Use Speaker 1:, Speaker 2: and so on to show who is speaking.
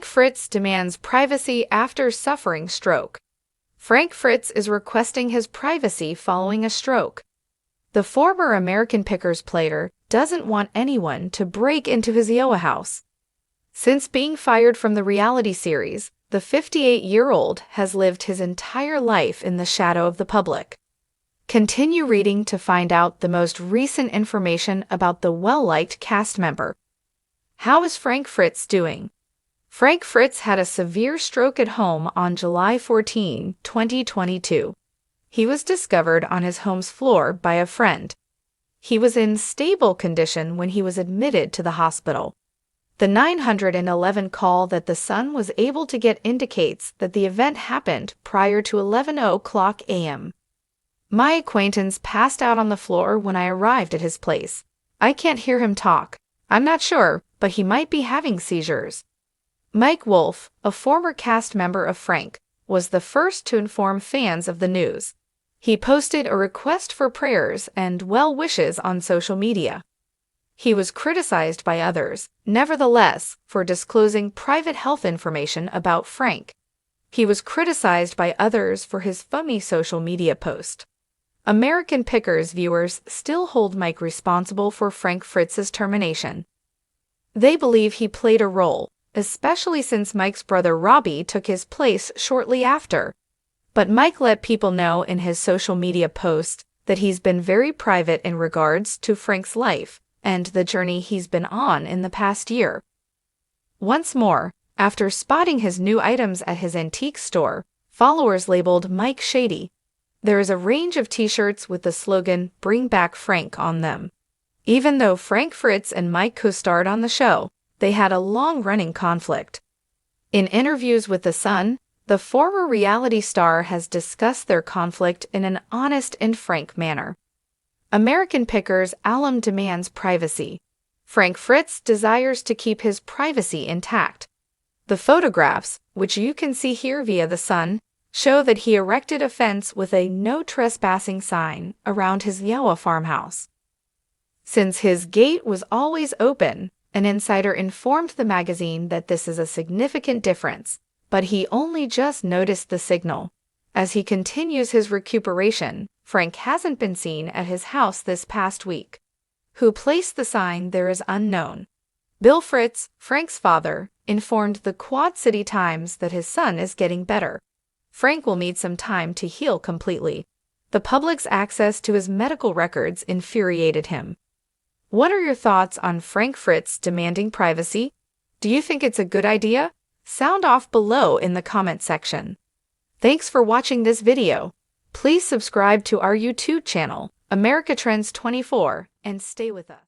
Speaker 1: Fritz demands privacy after suffering stroke. Fritz is requesting his privacy following a stroke. The former American Pickers player doesn't want anyone to break into his Iowa house. Since being fired from the reality series, the 58-year-old has lived his entire life in the shadow of the public. Continue reading to find out the most recent information about the well-liked cast member. How is Fritz doing? Fritz had a severe stroke at home on July 14, 2022. He was discovered on his home's floor by a friend. He was in stable condition when he was admitted to the hospital. The 911 call that the Sun was able to get indicates that the event happened prior to 11:00 a.m. My acquaintance passed out on the floor when I arrived at his place. I can't hear him talk. I'm not sure, but he might be having seizures. Mike Wolf, a former cast member of Frank, was the first to inform fans of the news. He posted a request for prayers and well wishes on social media. He was criticized by others, nevertheless, for disclosing private health information about Frank. He was criticized by others for his funny social media post. American Pickers viewers still hold Mike responsible for Fritz's termination. They believe he played a role, especially since Mike's brother Robbie took his place shortly after. But Mike let people know in his social media post that he's been very private in regards to Frank's life and the journey he's been on in the past year. Once more, after spotting his new items at his antique store, followers labeled Mike shady. There is a range of t-shirts with the slogan "Bring Back Frank" on them. Even though Fritz and Mike co-starred on the show, they had a long-running conflict. In interviews with The Sun, the former reality star has discussed their conflict in an honest and frank manner. American Pickers alum demands privacy. Fritz desires to keep his privacy intact. The photographs, which you can see here via The Sun, show that he erected a fence with a "no trespassing" sign around his Iowa farmhouse. Since his gate was always open, an insider informed the magazine that this is a significant difference, but he only just noticed the signal. As he continues his recuperation, Frank hasn't been seen at his house this past week. Who placed the sign there is unknown. Bill Fritz, Frank's father, informed the Quad City Times that his son is getting better. Frank will need some time to heal completely. The public's access to his medical records infuriated him. What are your thoughts on Fritz demanding privacy? Do you think it's a good idea? Sound off below in the comment section. Thanks for watching this video. Please subscribe to our YouTube channel, America Trends 24, and stay with us.